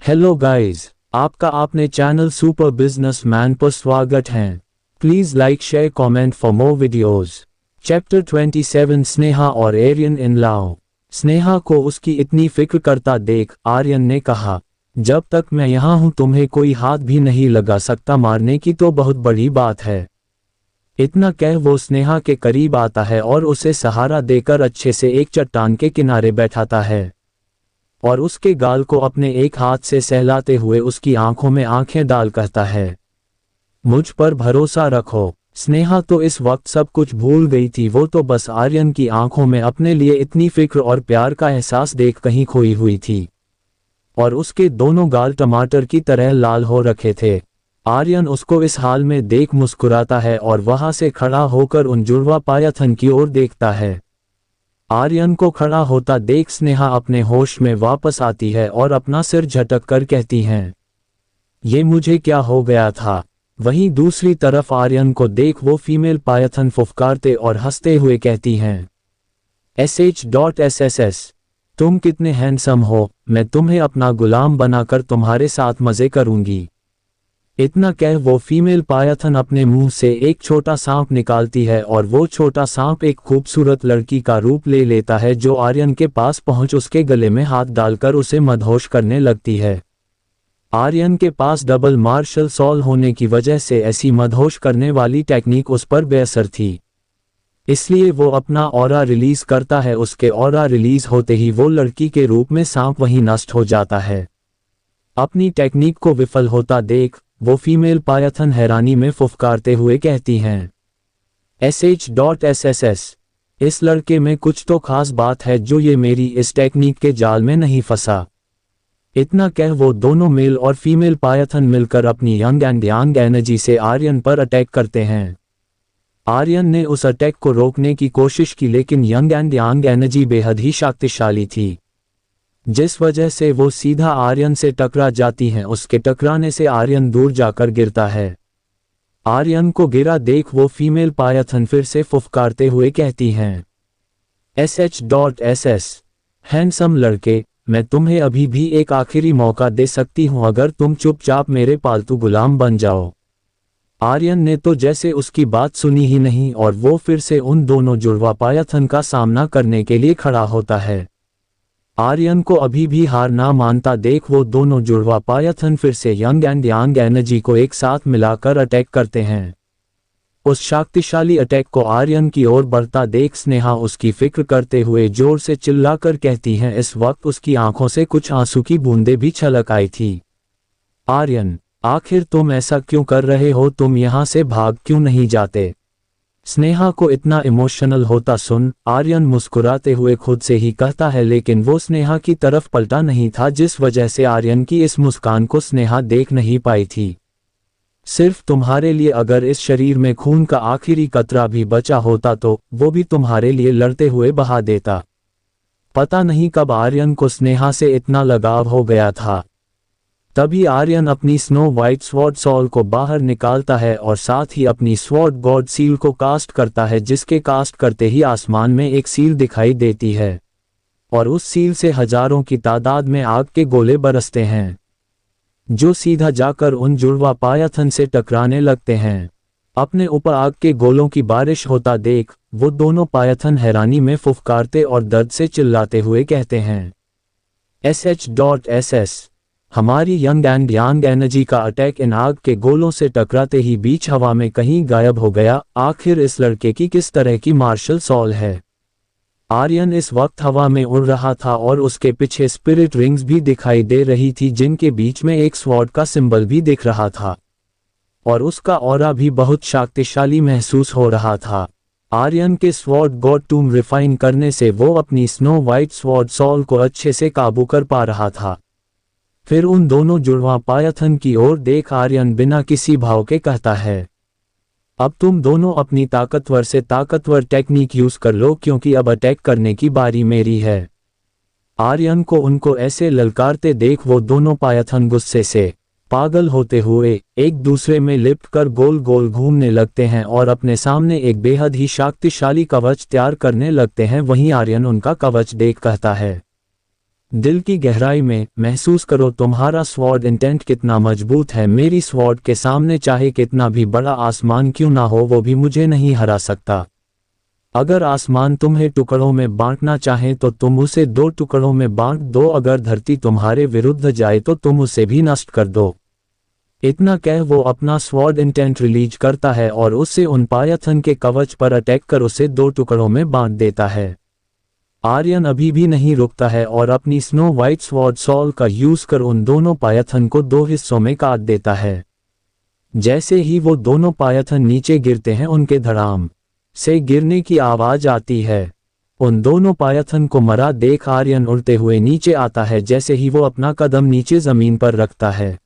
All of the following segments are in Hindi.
हेलो गाइस, आपका आपने चैनल सुपर बिजनेसमैन पर स्वागत है। Please like share comment for more videos. Chapter 27 Sneha और आर्यन इन लव। स्नेहा को उसकी इतनी फिक्र करता देख आर्यन ने कहा, जब तक मैं यहाँ हूँ तुम्हें कोई हाथ भी नहीं लगा सकता, मारने की तो बहुत बड़ी बात है। इतना कह वो स्नेहा के करीब आता है और उसे सहारा देकर अच्छे से एक चट्टान के किनारे बैठाता है और उसके गाल को अपने एक हाथ से सहलाते हुए उसकी आंखों में आंखें डाल कहता है, मुझ पर भरोसा रखो। स्नेहा तो इस वक्त सब कुछ भूल गई थी, वो तो बस आर्यन की आंखों में अपने लिए इतनी फिक्र और प्यार का एहसास देख कहीं खोई हुई थी और उसके दोनों गाल टमाटर की तरह लाल हो रखे थे। आर्यन उसको इस हाल में देख मुस्कुराता है और वहां से खड़ा होकर उन जुड़वा पायथन की ओर देखता है। आर्यन को खड़ा होता देख स्नेहा अपने होश में वापस आती है और अपना सिर झटक कर कहती हैं, ये मुझे क्या हो गया था। वहीं दूसरी तरफ आर्यन को देख वो फीमेल पायथन फुफकारते और हंसते हुए कहती हैं, SH.SSS, तुम कितने हैंडसम हो, मैं तुम्हें अपना गुलाम बनाकर तुम्हारे साथ मजे करूंगी। इतना कह वो फीमेल पायथन अपने मुंह से एक छोटा सांप निकालती है और वो छोटा सांप एक खूबसूरत लड़की का रूप ले लेता है, जो आर्यन के पास पहुंच उसके गले में हाथ डालकर उसे मदहोश करने लगती है। आर्यन के पास डबल मार्शल सॉल होने की वजह से ऐसी मदहोश करने वाली टेक्निक उस पर बेअसर थी, इसलिए वो अपना ऑरा रिलीज करता है। उसके ऑरा रिलीज होते ही वो लड़की के रूप में सांप वहीं नष्ट हो जाता है। अपनी टेक्निक को विफल होता देख वो फीमेल पायथन हैरानी में फुफकारते हुए कहती हैं, SH.SSS, इस लड़के में कुछ तो खास बात है जो ये मेरी इस टेक्निक के जाल में नहीं फंसा। इतना कह वो दोनों मेल और फीमेल पायथन मिलकर अपनी यंग एंड यांग एनर्जी से आर्यन पर अटैक करते हैं। आर्यन ने उस अटैक को रोकने की कोशिश की, लेकिन यंग एंड यांग एनर्जी बेहद ही शक्तिशाली थी, जिस वजह से वो सीधा आर्यन से टकरा जाती हैं। उसके टकराने से आर्यन दूर जाकर गिरता है। आर्यन को गिरा देख वो फीमेल पायथन फिर से फुफकारते हुए कहती हैं, SH.SS, हैंडसम लड़के, मैं तुम्हें अभी भी एक आखिरी मौका दे सकती हूं अगर तुम चुपचाप मेरे पालतू गुलाम बन जाओ। आर्यन ने तो जैसे उसकी बात सुनी ही नहीं और वो फिर से उन दोनों जुड़वा पायथन का सामना करने के लिए खड़ा होता है। आर्यन को अभी भी हार ना मानता देख वो दोनों जुड़वा पायथन फिर से यंग एंड यांग एनर्जी को एक साथ मिलाकर अटैक करते हैं। उस शक्तिशाली अटैक को आर्यन की ओर बढ़ता देख स्नेहा उसकी फिक्र करते हुए जोर से चिल्लाकर कहती हैं। इस वक्त उसकी आंखों से कुछ आंसू की बूंदें भी छलक आई थी। आर्यन, आखिर तुम ऐसा क्यों कर रहे हो, तुम यहाँ से भाग क्यों नहीं जाते। स्नेहा को इतना इमोशनल होता सुन आर्यन मुस्कुराते हुए खुद से ही कहता है, लेकिन वो स्नेहा की तरफ पलटा नहीं था, जिस वजह से आर्यन की इस मुस्कान को स्नेहा देख नहीं पाई थी। सिर्फ तुम्हारे लिए अगर इस शरीर में खून का आखिरी कतरा भी बचा होता तो वो भी तुम्हारे लिए लड़ते हुए बहा देता। पता नहीं कब आर्यन को स्नेहा से इतना लगाव हो गया था। तभी आर्यन अपनी स्नो वाइट स्वॉर्ड सॉल को बाहर निकालता है और साथ ही अपनी स्वॉर्ड गॉड सील को कास्ट करता है, जिसके कास्ट करते ही आसमान में एक सील दिखाई देती है और उस सील से हजारों की तादाद में आग के गोले बरसते हैं, जो सीधा जाकर उन जुड़वा पायथन से टकराने लगते हैं। अपने ऊपर आग के गोलों की बारिश होता देख वो दोनों पायथन हैरानी में फुफकारते और दर्द से चिल्लाते हुए कहते हैं, SH.SS, हमारी यंग एंड यांग एनर्जी का अटैक इन आग के गोलों से टकराते ही बीच हवा में कहीं गायब हो गया। आखिर इस लड़के की किस तरह की मार्शल सॉल है। आर्यन इस वक्त हवा में उड़ रहा था और उसके पीछे स्पिरिट रिंग्स भी दिखाई दे रही थी, जिनके बीच में एक स्वॉर्ड का सिंबल भी दिख रहा था और उसका ऑरा भी बहुत शक्तिशाली महसूस हो रहा था। आर्यन के स्वॉर्ड गॉड टूम रिफाइन करने से वो अपनी स्नो वाइट स्वॉर्ड सॉल को अच्छे से काबू कर पा रहा था। फिर उन दोनों जुड़वा पायथन की ओर देख आर्यन बिना किसी भाव के कहता है, अब तुम दोनों अपनी ताकतवर से ताकतवर टेक्निक यूज कर लो, क्योंकि अब अटैक करने की बारी मेरी है। आर्यन को उनको ऐसे ललकारते देख वो दोनों पायथन गुस्से से पागल होते हुए एक दूसरे में लिपट कर गोल गोल घूमने लगते हैं और अपने सामने एक बेहद ही शक्तिशाली कवच तैयार करने लगते हैं। वहीं आर्यन उनका कवच देख कहता है, दिल की गहराई में महसूस करो तुम्हारा स्वॉर्ड इंटेंट कितना मजबूत है। मेरी स्वॉर्ड के सामने चाहे कितना भी बड़ा आसमान क्यों ना हो वो भी मुझे नहीं हरा सकता। अगर आसमान तुम्हें टुकड़ों में बांटना चाहे तो तुम उसे 2 टुकड़ों में बांट दो। अगर धरती तुम्हारे विरुद्ध जाए तो तुम उसे भी नष्ट कर दो। इतना कह वो अपना स्वॉर्ड इंटेंट रिलीज करता है और उससे उन पायथन के कवच पर अटैक कर उसे 2 टुकड़ों में बांट देता है। आर्यन अभी भी नहीं रुकता है और अपनी स्नो वाइट स्वॉर्ड सॉल का यूज कर उन दोनों पायथन को 2 हिस्सों में काट देता है। जैसे ही वो दोनों पायथन नीचे गिरते हैं उनके धड़ाम से गिरने की आवाज आती है। उन दोनों पायथन को मरा देख आर्यन उड़ते हुए नीचे आता है। जैसे ही वो अपना कदम नीचे जमीन पर रखता है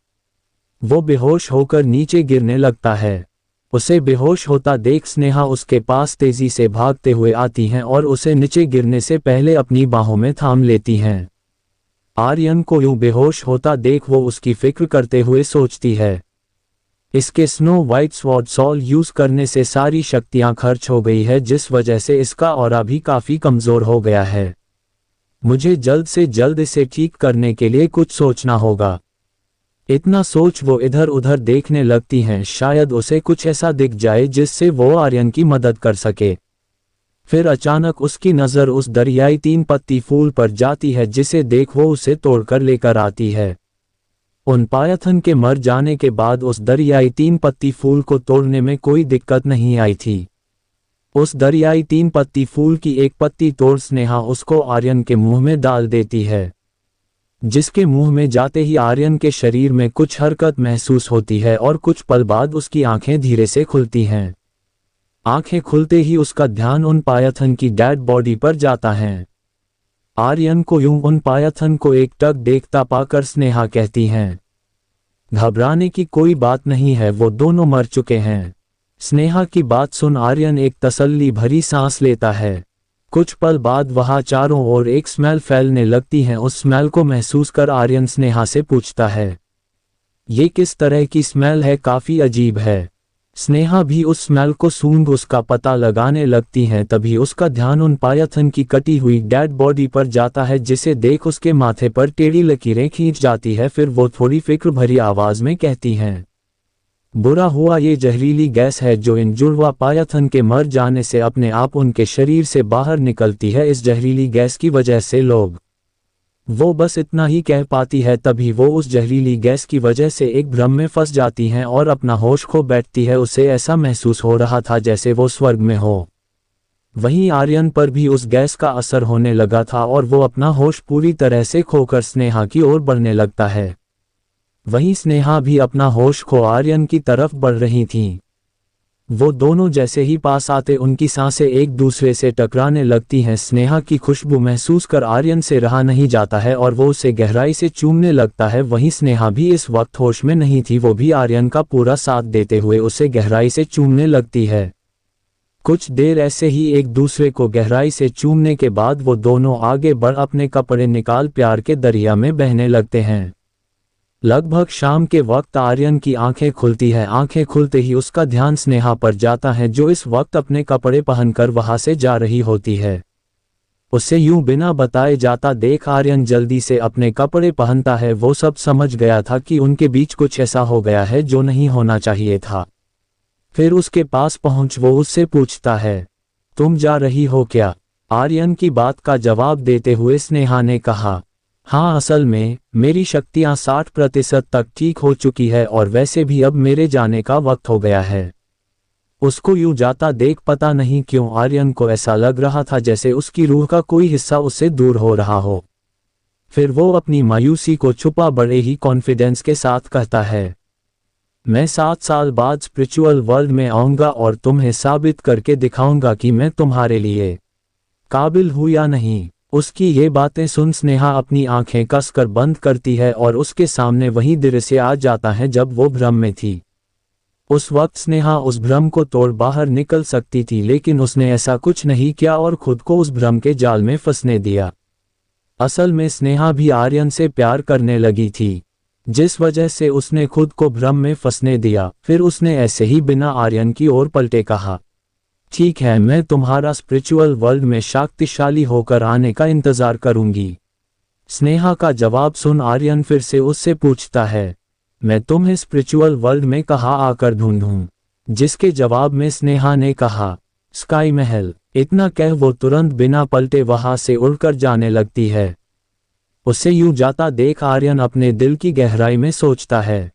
वो बेहोश होकर नीचे गिरने लगता है। उसे बेहोश होता देख स्नेहा उसके पास तेजी से भागते हुए आती हैं और उसे नीचे गिरने से पहले अपनी बाहों में थाम लेती हैं। आर्यन को यूं बेहोश होता देख वो उसकी फिक्र करते हुए सोचती है, इसके स्नो वाइट स्वॉर्ड सॉल यूज करने से सारी शक्तियां खर्च हो गई है जिस वजह से इसका ऑरा भी काफी कमजोर हो गया है। मुझे जल्द से जल्द इसे ठीक करने के लिए कुछ सोचना होगा। इतना सोच वो इधर उधर देखने लगती हैं, शायद उसे कुछ ऐसा दिख जाए जिससे वो आर्यन की मदद कर सके। फिर अचानक उसकी नज़र उस दरियाई 3 पत्ती फूल पर जाती है जिसे देख वो उसे तोड़कर लेकर आती है। उन पायथन के मर जाने के बाद उस दरियाई 3 पत्ती फूल को तोड़ने में कोई दिक्कत नहीं आई थी। उस दरियाई 3 पत्ती फूल की एक पत्ती तोड़ स्नेहा उसको आर्यन के मुंह में डाल देती है, जिसके मुंह में जाते ही आर्यन के शरीर में कुछ हरकत महसूस होती है और कुछ पल बाद उसकी आंखें धीरे से खुलती हैं। आंखें खुलते ही उसका ध्यान उन पायथन की डेड बॉडी पर जाता है। आर्यन को यूं उन पायथन को एकटक देखता पाकर स्नेहा कहती हैं, घबराने की कोई बात नहीं है, वो दोनों मर चुके हैं। स्नेहा की बात सुन आर्यन एक तसल्ली भरी सांस लेता है। कुछ पल बाद वहां चारों ओर एक स्मेल फैलने लगती है। उस स्मेल को महसूस कर आर्यन स्नेहा से पूछता है, ये किस तरह की स्मेल है, काफी अजीब है। स्नेहा भी उस स्मेल को सूंघ उसका पता लगाने लगती हैं। तभी उसका ध्यान उन पायथन की कटी हुई डेड बॉडी पर जाता है जिसे देख उसके माथे पर टेढ़ी लकीरें खींच जाती है। फिर वो थोड़ी फिक्र भरी आवाज में कहती हैं, बुरा हुआ ये जहरीली गैस है जो इन जुड़वा पायथन के मर जाने से अपने आप उनके शरीर से बाहर निकलती है। इस जहरीली गैस की वजह से लोग, वो बस इतना ही कह पाती है। तभी वो उस जहरीली गैस की वजह से एक भ्रम में फंस जाती हैं और अपना होश खो बैठती है। उसे ऐसा महसूस हो रहा था जैसे वो स्वर्ग में हो। वहीं आर्यन पर भी उस गैस का असर होने लगा था और वो अपना होश पूरी तरह से खोकर स्नेहा की ओर बढ़ने लगता है। वहीं स्नेहा भी अपना होश खो आर्यन की तरफ बढ़ रही थीं। वो दोनों जैसे ही पास आते उनकी सांसें एक दूसरे से टकराने लगती हैं। स्नेहा की खुशबू महसूस कर आर्यन से रहा नहीं जाता है और वो उसे गहराई से चूमने लगता है। वहीं स्नेहा भी इस वक्त होश में नहीं थी, वो भी आर्यन का पूरा साथ देते हुए उसे गहराई से चूमने लगती है। कुछ देर ऐसे ही एक दूसरे को गहराई से चूमने के बाद वो दोनों आगे बढ़ अपने कपड़े निकाल प्यार के दरिया में बहने लगते हैं। लगभग शाम के वक्त आर्यन की आंखें खुलती है। आंखें खुलते ही उसका ध्यान स्नेहा पर जाता है जो इस वक्त अपने कपड़े पहनकर वहां से जा रही होती है। उसे यूं बिना बताए जाता देख आर्यन जल्दी से अपने कपड़े पहनता है। वो सब समझ गया था कि उनके बीच कुछ ऐसा हो गया है जो नहीं होना चाहिए था। फिर उसके पास पहुंच वो उससे पूछता है, तुम जा रही हो क्या? आर्यन की बात का जवाब देते हुए स्नेहा ने कहा, हाँ, असल में मेरी शक्तियां 60% तक ठीक हो चुकी है और वैसे भी अब मेरे जाने का वक्त हो गया है। उसको यूं जाता देख पता नहीं क्यों आर्यन को ऐसा लग रहा था जैसे उसकी रूह का कोई हिस्सा उससे दूर हो रहा हो। फिर वो अपनी मायूसी को छुपा बड़े ही कॉन्फिडेंस के साथ कहता है, मैं 7 साल बाद स्पिरिचुअल वर्ल्ड में आऊंगा और तुम्हें साबित करके दिखाऊंगा कि मैं तुम्हारे लिए काबिल हूं या नहीं। उसकी ये बातें सुन स्नेहा अपनी आंखें कसकर बंद करती है और उसके सामने वही दृश्य आ जाता है जब वो भ्रम में थी। उस वक्त स्नेहा उस भ्रम को तोड़ बाहर निकल सकती थी, लेकिन उसने ऐसा कुछ नहीं किया और खुद को उस भ्रम के जाल में फंसने दिया। असल में स्नेहा भी आर्यन से प्यार करने लगी थी, जिस वजह से उसने खुद को भ्रम में फंसने दिया। फिर उसने ऐसे ही बिना आर्यन की ओर पलटे कहा, ठीक है, मैं तुम्हारा स्पिरिचुअल वर्ल्ड में शक्तिशाली होकर आने का इंतजार करूंगी। स्नेहा का जवाब सुन आर्यन फिर से उससे पूछता है, मैं तुम्हें स्पिरिचुअल वर्ल्ड में कहाँ आकर ढूंढूं? जिसके जवाब में स्नेहा ने कहा, स्काई महल। इतना कह वो तुरंत बिना पलटे वहां से उड़कर जाने लगती है। उसे यूं जाता देख आर्यन अपने दिल की गहराई में सोचता है,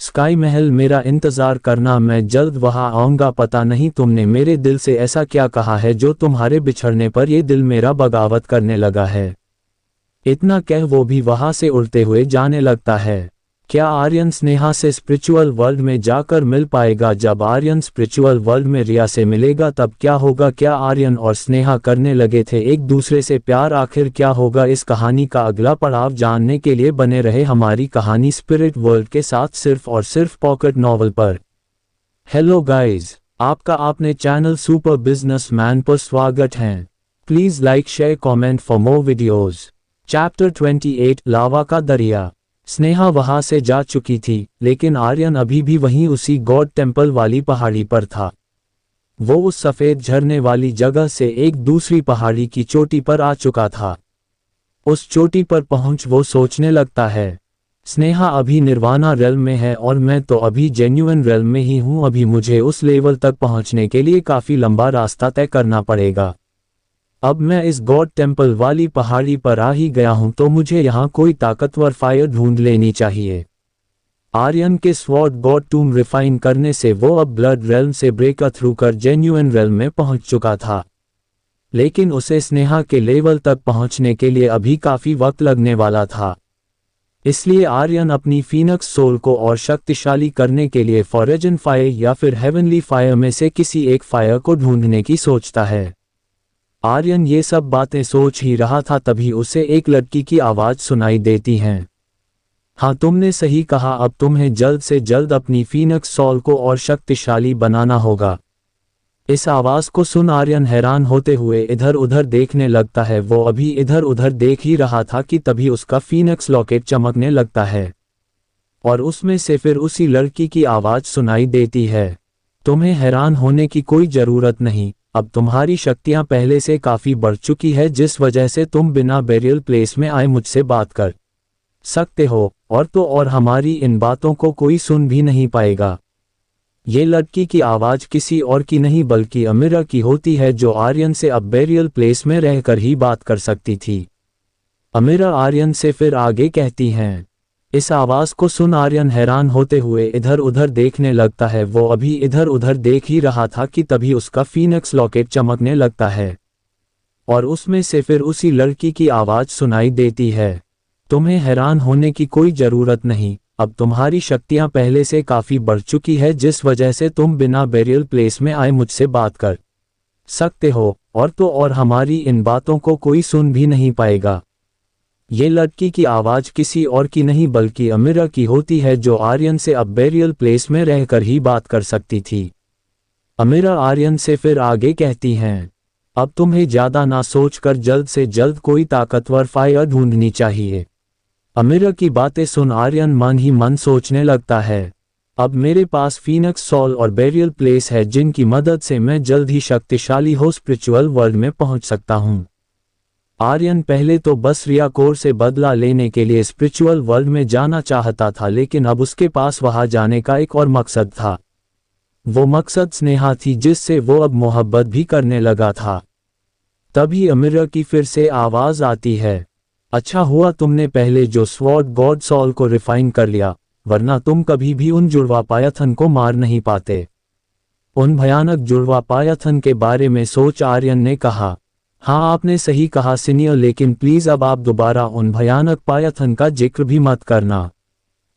स्काई महल मेरा इंतजार करना, मैं जल्द वहां आऊंगा। पता नहीं तुमने मेरे दिल से ऐसा क्या कहा है जो तुम्हारे बिछड़ने पर ये दिल मेरा बगावत करने लगा है। इतना कह वो भी वहां से उड़ते हुए जाने लगता है। क्या आर्यन स्नेहा से स्पिरिचुअल वर्ल्ड में जाकर मिल पाएगा? जब आर्यन स्पिरिचुअल वर्ल्ड में रिया से मिलेगा तब क्या होगा? क्या आर्यन और स्नेहा करने लगे थे एक दूसरे से प्यार? आखिर क्या होगा? इस कहानी का अगला पड़ाव जानने के लिए बने रहे हमारी कहानी स्पिरिट वर्ल्ड के साथ, सिर्फ और सिर्फ पॉकेट नॉवल पर। हेलो गाइज, आपका आपने चैनल सुपर बिजनेसमैन पर स्वागत है। Please like share comment for more videos. Chapter 28 लावा का दरिया। स्नेहा वहां से जा चुकी थी, लेकिन आर्यन अभी भी वहीं उसी गॉड टेम्पल वाली पहाड़ी पर था। वो उस सफेद झरने वाली जगह से एक दूसरी पहाड़ी की चोटी पर आ चुका था। उस चोटी पर पहुंच वो सोचने लगता है, स्नेहा अभी निर्वाणा रेल्म में है और मैं तो अभी जेन्युइन रेल्म में ही हूं। अभी मुझे उस लेवल तक पहुंचने के लिए काफी लंबा रास्ता तय करना पड़ेगा। अब मैं इस गॉड टेम्पल वाली पहाड़ी पर आ ही गया हूं तो मुझे यहाँ कोई ताकतवर फायर ढूंढ लेनी चाहिए। आर्यन के स्वॉर्ड गॉड टूम रिफाइन करने से वो अब ब्लड रेल्म से ब्रेक थ्रू कर जेन्युइन रेल्म में पहुंच चुका था, लेकिन उसे स्नेहा के लेवल तक पहुंचने के लिए अभी काफी वक्त लगने वाला था। इसलिए आर्यन अपनी फीनिक्स सोल को और शक्तिशाली करने के लिए फॉरेजन फायर या फिर हेवनली फायर में से किसी एक फायर को ढूंढने की सोचता है। आर्यन ये सब बातें सोच ही रहा था, तभी उसे एक लड़की की आवाज सुनाई देती है। हाँ, तुमने सही कहा, अब तुम्हें जल्द से जल्द अपनी फीनिक्स सोल को और शक्तिशाली बनाना होगा। इस आवाज को सुन आर्यन हैरान होते हुए इधर उधर देखने लगता है। वो अभी इधर उधर देख ही रहा था कि तभी उसका फीनिक्स लॉकेट चमकने लगता है और उसमें से फिर उसी लड़की की आवाज सुनाई देती है, तुम्हें हैरान होने की कोई जरूरत नहीं, अब तुम्हारी शक्तियां पहले से काफी बढ़ चुकी है, जिस वजह से तुम बिना बेरियल प्लेस में आए मुझसे बात कर सकते हो, और तो और हमारी इन बातों को कोई सुन भी नहीं पाएगा। ये लड़की की आवाज किसी और की नहीं बल्कि अमीरा की होती है, जो आर्यन से अब बेरियल प्लेस में रहकर ही बात कर सकती थी। अमीरा आर्यन से फिर आगे कहती हैं। इस आवाज को सुन आर्यन हैरान होते हुए इधर उधर देखने लगता है। वो अभी इधर उधर देख ही रहा था कि तभी उसका फीनिक्स लॉकेट चमकने लगता है और उसमें से फिर उसी लड़की की आवाज सुनाई देती है, तुम्हें हैरान होने की कोई जरूरत नहीं, अब तुम्हारी शक्तियां पहले से काफी बढ़ चुकी है, जिस वजह से तुम बिना बेरियल प्लेस में आए मुझसे बात कर सकते हो, और तो और हमारी इन बातों को कोई सुन भी नहीं पाएगा। ये लड़की की आवाज किसी और की नहीं बल्कि अमीरा की होती है, जो आर्यन से अब बेरियल प्लेस में रहकर ही बात कर सकती थी। अमीरा आर्यन से फिर आगे कहती हैं, अब तुम्हें ज्यादा ना सोचकर जल्द से जल्द कोई ताकतवर फायर ढूंढनी चाहिए। अमीरा की बातें सुन आर्यन मन ही मन सोचने लगता है, अब मेरे पास फीनिक्स सोल और बेरियल प्लेस है, जिनकी मदद से मैं जल्द ही शक्तिशाली हो स्पिरिचुअल वर्ल्ड में पहुंच सकता हूं। आर्यन पहले तो बस रिया कोर से बदला लेने के लिए स्पिरिचुअल वर्ल्ड में जाना चाहता था, लेकिन अब उसके पास वहां जाने का एक और मकसद था। वो मकसद स्नेहा थी, जिससे वो अब मोहब्बत भी करने लगा था। तभी अमीरा की फिर से आवाज आती है, अच्छा हुआ तुमने पहले जो स्वॉर्ड गॉड सोल को रिफाइन कर लिया, वरना तुम कभी भी उन जुड़वा पायथन को मार नहीं पाते। उन भयानक जुड़वा पायथन के बारे में सोच आर्यन ने कहा, हाँ आपने सही कहा सीनियर, लेकिन प्लीज अब आप दोबारा उन भयानक पायथन का जिक्र भी मत करना।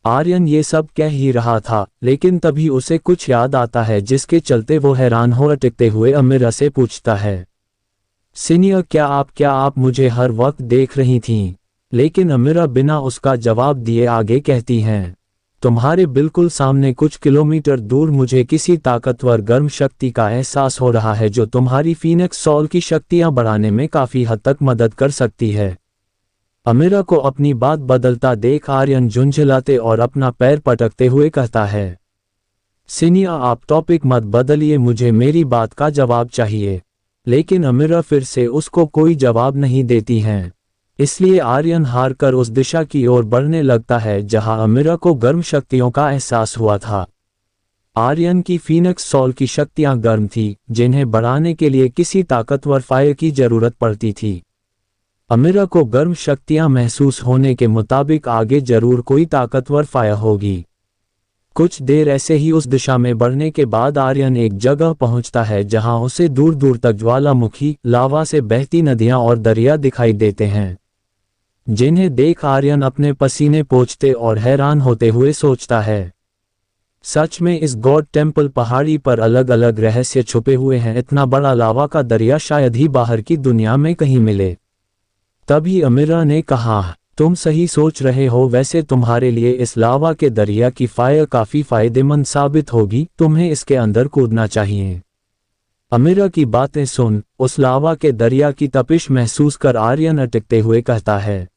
आर्यन ये सब कह ही रहा था, लेकिन तभी उसे कुछ याद आता है, जिसके चलते वो हैरान हो अटकते हुए अमीरा से पूछता है, सीनियर क्या आप मुझे हर वक्त देख रही थीं? लेकिन अमीरा बिना उसका जवाब दिए आगे कहती हैं, तुम्हारे बिल्कुल सामने कुछ किलोमीटर दूर मुझे किसी ताकतवर गर्म शक्ति का एहसास हो रहा है, जो तुम्हारी फीनिक्स सोल की शक्तियां बढ़ाने में काफी हद तक मदद कर सकती है। अमीरा को अपनी बात बदलता देख आर्यन झुंझलाते और अपना पैर पटकते हुए कहता है, सीनियर आप टॉपिक मत बदलिए, मुझे मेरी बात का जवाब चाहिए। लेकिन अमीरा फिर से उसको कोई जवाब नहीं देती हैं। इसलिए आर्यन हार कर उस दिशा की ओर बढ़ने लगता है जहां अमीरा को गर्म शक्तियों का एहसास हुआ था। आर्यन की फीनिक्स सॉल की शक्तियां गर्म थी, जिन्हें बढ़ाने के लिए किसी ताकतवर फायर की जरूरत पड़ती थी। अमीरा को गर्म शक्तियां महसूस होने के मुताबिक आगे जरूर कोई ताकतवर फायर होगी। कुछ देर ऐसे ही उस दिशा में बढ़ने के बाद आर्यन एक जगह पहुंचता है जहां उसे दूर दूर तक ज्वालामुखी, लावा से बहती नदियां और दरिया दिखाई देते हैं, जिन्हें देख आर्यन अपने पसीने पोंछते और हैरान होते हुए सोचता है, सच में इस गॉड टेम्पल पहाड़ी पर अलग अलग रहस्य छुपे हुए हैं। इतना बड़ा लावा का दरिया शायद ही बाहर की दुनिया में कहीं मिले। तभी अमीरा ने कहा, तुम सही सोच रहे हो, वैसे तुम्हारे लिए इस लावा के दरिया की फायर काफी फायदेमंद साबित होगी, तुम्हें इसके अंदर कूदना चाहिए। अमीरा की बातें सुन उस लावा के दरिया की तपिश महसूस कर आर्यन अटकते हुए कहता है,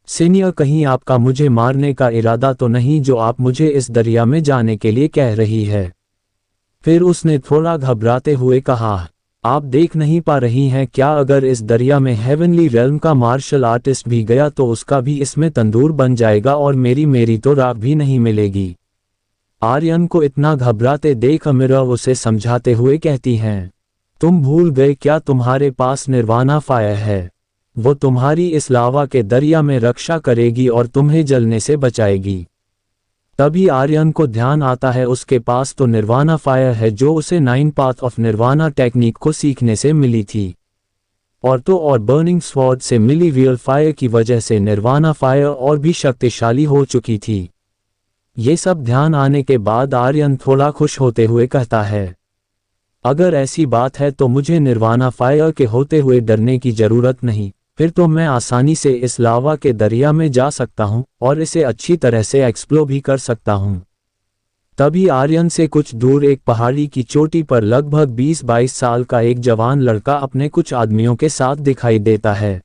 सीनियर, कहीं आपका मुझे मारने का इरादा तो नहीं जो आप मुझे इस दरिया में जाने के लिए कह रही है। फिर उसने थोड़ा घबराते हुए कहा, आप देख नहीं पा रही हैं क्या, अगर इस दरिया में हेवनली रेल्म का मार्शल आर्टिस्ट भी गया तो उसका भी इसमें तंदूर बन जाएगा और मेरी तो राख भी नहीं मिलेगी। आर्यन को इतना घबराते देख अमीरा उसे समझाते हुए कहती हैं, तुम भूल गए क्या, तुम्हारे पास निर्वाणा फायर है, वो तुम्हारी इस लावा के दरिया में रक्षा करेगी और तुम्हें जलने से बचाएगी। तभी आर्यन को ध्यान आता है उसके पास तो निर्वाणा फायर है जो उसे 9 पाथ ऑफ निर्वाणा टेक्निक को सीखने से मिली थी, और बर्निंग स्वॉर्ड से मिली रियल फायर की वजह से निर्वाणा फायर और भी शक्तिशाली हो चुकी थी। ये सब ध्यान आने के बाद आर्यन थोड़ा खुश होते हुए कहता है, अगर ऐसी बात है तो मुझे निर्वाणा फायर के होते हुए डरने की जरूरत नहीं, फिर तो मैं आसानी से इस लावा के दरिया में जा सकता हूं और इसे अच्छी तरह से एक्सप्लोर भी कर सकता हूं। तभी आर्यन से कुछ दूर एक पहाड़ी की चोटी पर लगभग 20-22 साल का एक जवान लड़का अपने कुछ आदमियों के साथ दिखाई देता है।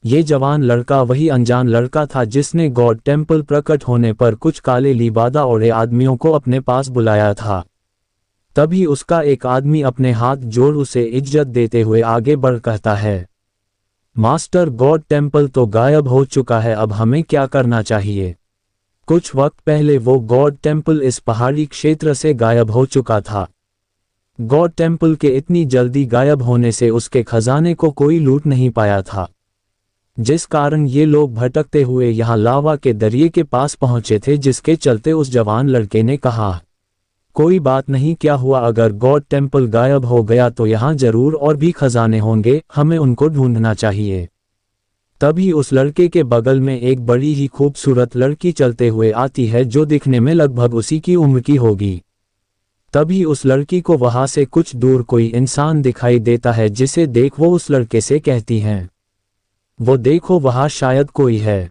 ये जवान लड़का वही अनजान लड़का था जिसने गॉड टेम्पल प्रकट होने पर कुछ काले लिबादा ओढ़े आदमियों को अपने पास बुलाया था। तभी उसका एक आदमी अपने हाथ जोड़ उसे इज्जत देते हुए आगे बढ़ कहता है, मास्टर, गॉड टेम्पल तो गायब हो चुका है, अब हमें क्या करना चाहिए? कुछ वक्त पहले वो गॉड टेम्पल इस पहाड़ी क्षेत्र से गायब हो चुका था। गॉड टेम्पल के इतनी जल्दी गायब होने से उसके खजाने को कोई लूट नहीं पाया था, जिस कारण ये लोग भटकते हुए यहाँ लावा के दरिये के पास पहुंचे थे, जिसके चलते उस जवान लड़के ने कहा, कोई बात नहीं, क्या हुआ, अगर गॉड टेम्पल गायब हो गया तो यहाँ जरूर और भी खजाने होंगे, हमें उनको ढूंढना चाहिए। तभी उस लड़के के बगल में एक बड़ी ही खूबसूरत लड़की चलते हुए आती है जो दिखने में लगभग उसी की उम्र की होगी। तभी उस लड़की को वहां से कुछ दूर कोई इंसान दिखाई देता है, जिसे देख वो उस लड़के से कहती हैं, वो देखो वहां शायद कोई है।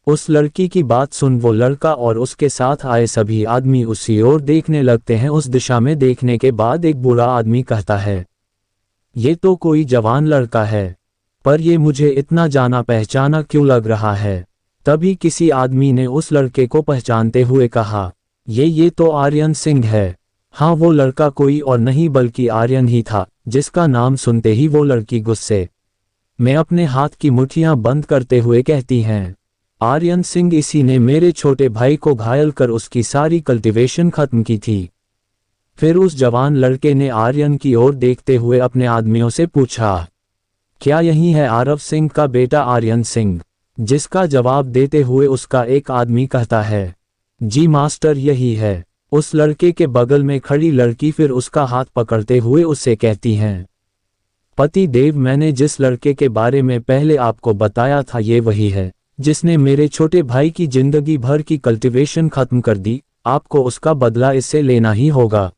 उस लड़की की बात सुन वो लड़का और उसके साथ आए सभी आदमी उसी ओर देखने लगते हैं। उस दिशा में देखने के बाद एक बूढ़ा आदमी कहता है, ये तो कोई जवान लड़का है, पर ये मुझे इतना जाना पहचाना क्यों लग रहा है। तभी किसी आदमी ने उस लड़के को पहचानते हुए कहा, ये तो आर्यन सिंह है। हाँ, वो लड़का कोई और नहीं बल्कि आर्यन ही था, जिसका नाम सुनते ही वो लड़की गुस्से में अपने हाथ की मुट्ठियां बंद करते हुए कहती हैं, आर्यन सिंह, इसी ने मेरे छोटे भाई को घायल कर उसकी सारी कल्टीवेशन खत्म की थी। फिर उस जवान लड़के ने आर्यन की ओर देखते हुए अपने आदमियों से पूछा, क्या यही है आरव सिंह का बेटा आर्यन सिंह? जिसका जवाब देते हुए उसका एक आदमी कहता है, जी मास्टर, यही है। उस लड़के के बगल में खड़ी लड़की फिर उसका हाथ पकड़ते हुए उससे कहती हैं, पति देव, मैंने जिस लड़के के बारे में पहले आपको बताया था ये वही है, जिसने मेरे छोटे भाई की जिंदगी भर की कल्टीवेशन खत्म कर दी। आपको उसका बदला इससे लेना ही होगा।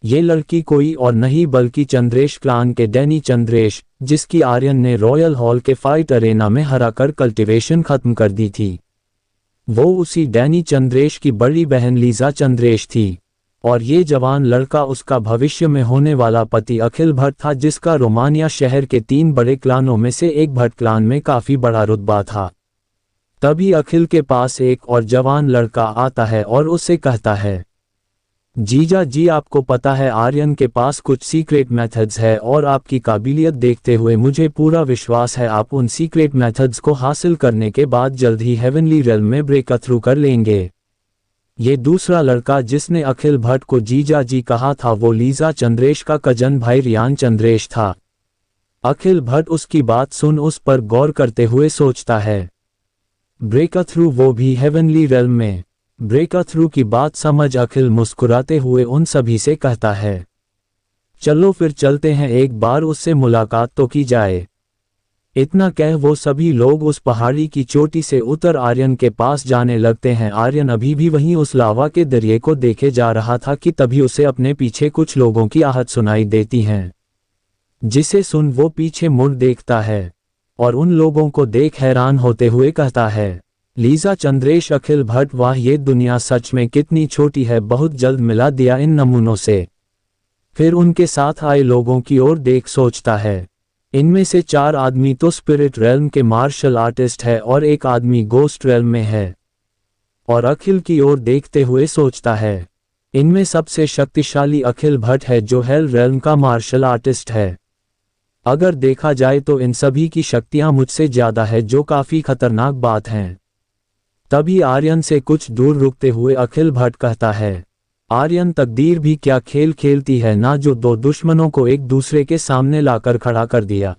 ये लड़की कोई और नहीं बल्कि चंद्रेश क्लान के डैनी चंद्रेश, जिसकी आर्यन ने रॉयल हॉल के फाइट अरेना में हराकर कल्टीवेशन खत्म कर दी थी। वो उसी डैनी चंद्रेश की बड़ी बहन लीजा चंद्रेश थी, और ये जवान लड़का उसका भविष्य में होने वाला पति अखिल भट्ट था, जिसका रोमानिया शहर के 3 बड़े क्लानों में से एक भट्ट क्लान में काफी बड़ा रुतबा था। तभी अखिल के पास एक और जवान लड़का आता है और उससे कहता है, जीजा जी, आपको पता है आर्यन के पास कुछ सीक्रेट मेथड्स है और आपकी काबिलियत देखते हुए मुझे पूरा विश्वास है आप उन सीक्रेट मेथड्स को हासिल करने के बाद जल्द ही हेवनली रेल्म में ब्रेक थ्रू कर लेंगे। ये दूसरा लड़का जिसने अखिल भट्ट को जीजा जी कहा था वो लीजा चंद्रेश का कजन भाई रियान चंद्रेश था। अखिल भट्ट उसकी बात सुन उस पर गौर करते हुए सोचता है, ब्रेक थ्रू, वो भी हेवनली रेल्म में। ब्रेक थ्रू की बात समझ अखिल मुस्कुराते हुए उन सभी से कहता है, चलो फिर चलते हैं, एक बार उससे मुलाकात तो की जाए। इतना कह वो सभी लोग उस पहाड़ी की चोटी से उतर आर्यन के पास जाने लगते हैं। आर्यन अभी भी वहीं उस लावा के दरिये को देखे जा रहा था कि तभी उसे अपने पीछे कुछ लोगों की आहट सुनाई देती हैं, जिसे सुन वो पीछे मुड़ देखता है और उन लोगों को देख हैरान होते हुए कहता है, लीजा चंद्रेश, अखिल भट्ट, वाह ये दुनिया सच में कितनी छोटी है, बहुत जल्द मिला दिया इन नमूनों से। फिर उनके साथ आए लोगों की ओर देख सोचता है, इनमें से 4 आदमी तो स्पिरिट रेल्म के मार्शल आर्टिस्ट है और एक आदमी गोस्ट रेल्म में है। और अखिल की ओर देखते हुए सोचता है, इनमें सबसे शक्तिशाली अखिल भट्ट है जो हेल रेल्म का मार्शल आर्टिस्ट है। अगर देखा जाए तो इन सभी की शक्तियां मुझसे ज्यादा है, जो काफी खतरनाक बात है। तभी आर्यन से कुछ दूर रुकते हुए अखिल भट्ट कहता है, आर्यन, तकदीर भी क्या खेल खेलती है ना, जो 2 दुश्मनों को एक दूसरे के सामने लाकर खड़ा कर दिया।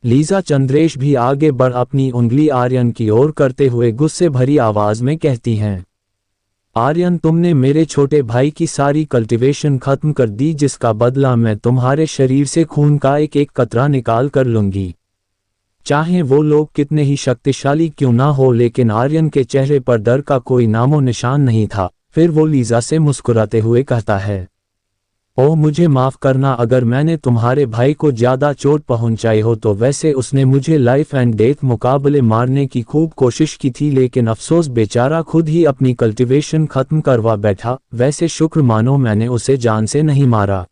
लीजा चंद्रेश भी आगे बढ़ अपनी उंगली आर्यन की ओर करते हुए गुस्से भरी आवाज में कहती हैं, आर्यन, तुमने मेरे छोटे भाई की सारी कल्टीवेशन खत्म कर दी, जिसका बदला मैं तुम्हारे शरीर से खून का एक एक कतरा निकाल कर लूंगी, चाहे वो लोग कितने ही शक्तिशाली क्यों ना हो। लेकिन आर्यन के चेहरे पर डर का कोई नामो निशान नहीं था। फिर वो लीजा से मुस्कुराते हुए कहता है, ओह मुझे माफ करना अगर मैंने तुम्हारे भाई को ज्यादा चोट पहुंचाई हो तो। वैसे उसने मुझे लाइफ एंड डेथ मुकाबले मारने की खूब कोशिश की थी, लेकिन अफसोस बेचारा खुद ही अपनी कल्टीवेशन खत्म करवा बैठा। वैसे शुक्र मानो मैंने उसे जान से नहीं मारा।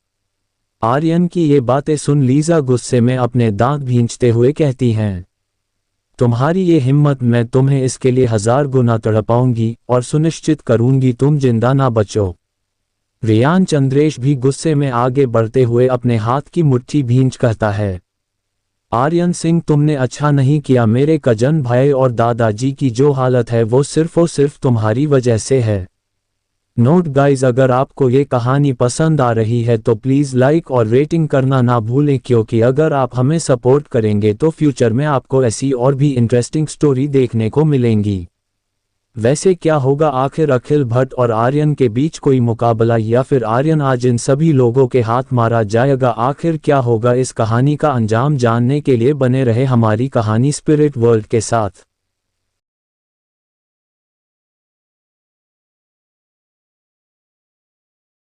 आर्यन की ये बातें सुन लीजा गुस्से में अपने दांत भींचते हुए कहती हैं, तुम्हारी ये हिम्मत, मैं तुम्हें इसके लिए 1000 गुना तड़पाऊंगी और सुनिश्चित करूंगी तुम जिंदा ना बचो। रियान चंद्रेश भी गुस्से में आगे बढ़ते हुए अपने हाथ की मुट्ठी भींच कहता है, आर्यन सिंह, तुमने अच्छा नहीं किया। मेरे कजन भाई और दादाजी की जो हालत है वो सिर्फ तुम्हारी वजह से है। नोट गाइज, अगर आपको ये कहानी पसंद आ रही है तो प्लीज़ लाइक और रेटिंग करना ना भूलें, क्योंकि अगर आप हमें सपोर्ट करेंगे तो फ्यूचर में आपको ऐसी और भी इंटरेस्टिंग स्टोरी देखने को मिलेंगी। वैसे क्या होगा आखिर, अखिल भट्ट और आर्यन के बीच कोई मुकाबला या फिर आर्यन आज इन सभी लोगों के हाथ मारा जाएगा? आखिर क्या होगा इस कहानी का अंजाम जानने के लिए बने रहे हमारी कहानी स्पिरिट वर्ल्ड के साथ।